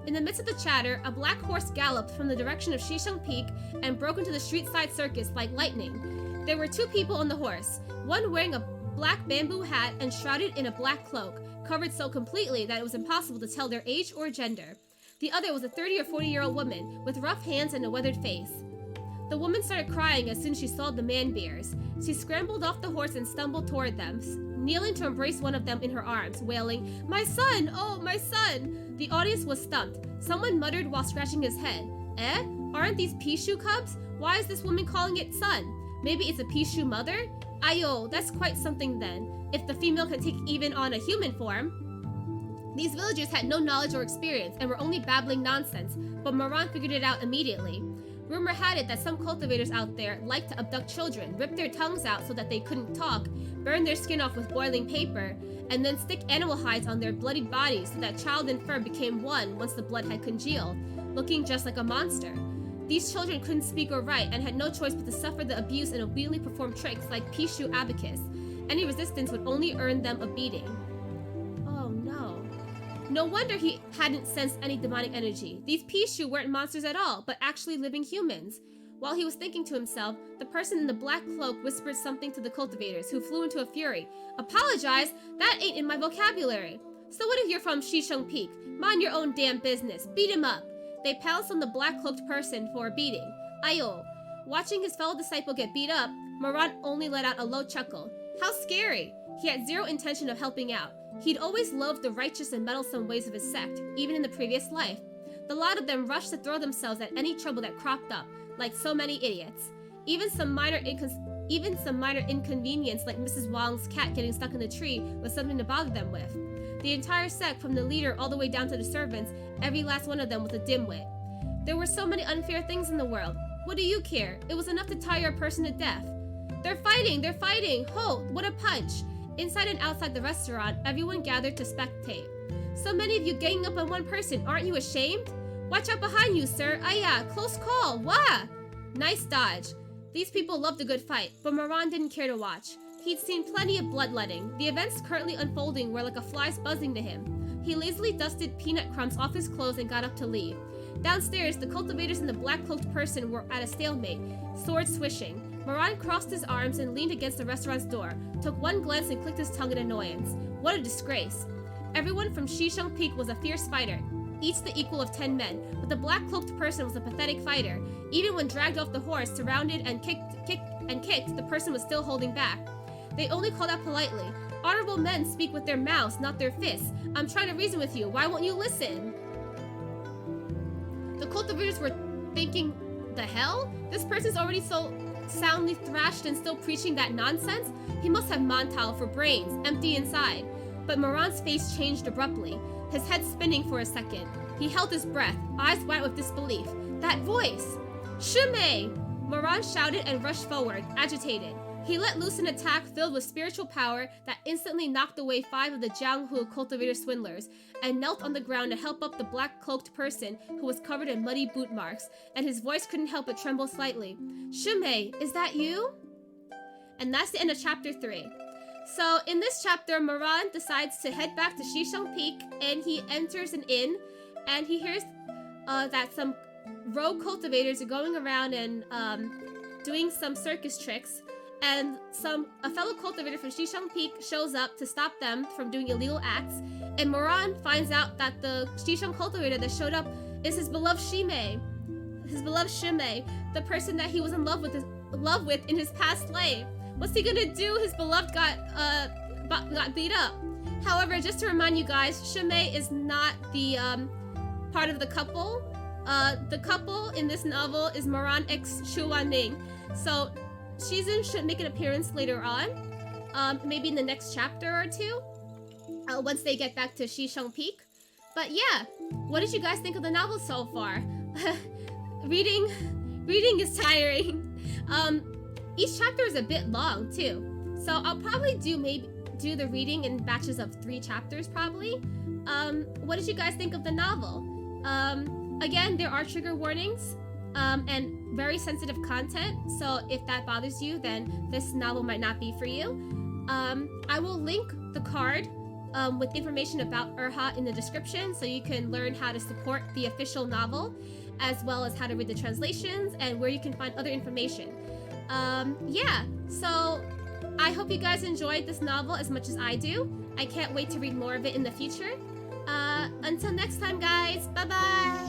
In the midst of the chatter, a black horse galloped from the direction of Shizun Peak and broke into the street-side circus like lightning. There were two people on the horse, one wearing a black bamboo hat and shrouded in a black cloak, covered so completely that it was impossible to tell their age or gender. The other was a 30 or 40-year-old woman with rough hands and a weathered face. The woman started crying as soon as she saw the man-bears. She scrambled off the horse and stumbled toward them, kneeling to embrace one of them in her arms, wailing, "My son! Oh, my son!" The audience was stumped. Someone muttered while scratching his head. Aren't these Pishu cubs? Why is this woman calling it son? Maybe it's a Pishu mother? Ayo, that's quite something then, if the female can take even on a human form. These villagers had no knowledge or experience and were only babbling nonsense, but Moran figured it out immediately. Rumor had it that some cultivators out there liked to abduct children, rip their tongues out so that they couldn't talk, burn their skin off with boiling paper, and then stick animal hides on their bloodied bodies so that child and fur became one once the blood had congealed, looking just like a monster. These children couldn't speak or write and had no choice but to suffer the abuse and obediently perform tricks like Pishu abacus. Any resistance would only earn them a beating. Oh no. No wonder he hadn't sensed any demonic energy. These Pishu weren't monsters at all, but actually living humans. While he was thinking to himself, the person in the black cloak whispered something to the cultivators, who flew into a fury. Apologize? That ain't in my vocabulary. So what if you're from Shizun Peak? Mind your own damn business. Beat him up. They pounced on the black-cloaked person for a beating. Ayo. Watching his fellow disciple get beat up, Moran only let out a low chuckle. How scary! He had zero intention of helping out. He'd always loved the righteous and meddlesome ways of his sect, even in the previous life. The lot of them rushed to throw themselves at any trouble that cropped up, like so many idiots. Even some minor inconvenience like Mrs. Wong's cat getting stuck in the tree was something to bother them with. The entire sect, from the leader all the way down to the servants, every last one of them was a dimwit. There were so many unfair things in the world. What do you care? It was enough to tire a person to death. They're fighting! They're fighting! Hold! What a punch! Inside and outside the restaurant, everyone gathered to spectate. So many of you ganging up on one person, aren't you ashamed? Watch out behind you, sir! Aya! Close call! Wah! Nice dodge. These people loved a good fight, but Moran didn't care to watch. He'd seen plenty of bloodletting. The events currently unfolding were like a fly's buzzing to him. He lazily dusted peanut crumbs off his clothes and got up to leave. Downstairs, the cultivators and the black-cloaked person were at a stalemate, swords swishing. Moran crossed his arms and leaned against the restaurant's door, took one glance and clicked his tongue in annoyance. What a disgrace. Everyone from Shizun Peak was a fierce fighter, each the equal of 10 men, but the black-cloaked person was a pathetic fighter. Even when dragged off the horse, surrounded and kicked, the person was still holding back. They only called out politely. Honorable men speak with their mouths, not their fists. I'm trying to reason with you. Why won't you listen? The cultivators were thinking, the hell? This person's already so soundly thrashed and still preaching that nonsense? He must have Montal for brains, empty inside. But Moran's face changed abruptly, his head spinning for a second. He held his breath, eyes wide with disbelief. That voice! Shumei! Moran shouted and rushed forward, agitated. He let loose an attack filled with spiritual power that instantly knocked away 5 of the Jianghu cultivator swindlers, and knelt on the ground to help up the black-cloaked person who was covered in muddy boot marks, and his voice couldn't help but tremble slightly. Shumei, is that you? And that's the end of chapter 3. So in this chapter, Moran decides to head back to Shizun Peak, and he enters an inn, and he hears that some rogue cultivators are going around and doing some circus tricks, and a fellow cultivator from Shizun Peak shows up to stop them from doing illegal acts, and Moran finds out that the Shizun cultivator that showed up is his beloved Shumei, the person that he was in love with in his past life. What's he gonna do? His beloved got beat up. However, just to remind you guys, Shumei is not the part of the couple. The couple in this novel is Moran x Shuwaning. So Shizun should make an appearance later on, maybe in the next chapter or 2, once they get back to Shizun Peak. But yeah, what did you guys think of the novel so far? Reading is tiring. Each chapter is a bit long too, so I'll probably do the reading in batches of 3 chapters probably. What did you guys think of the novel? Again, there are trigger warnings and very sensitive content, so if that bothers you, then this novel might not be for you. I will link the card with information about Urha in the description, so you can learn how to support the official novel, as well as how to read the translations and where you can find other information. Yeah, so I hope you guys enjoyed this novel as much as I do. I can't wait to read more of it in the future. Until next time, guys, bye-bye!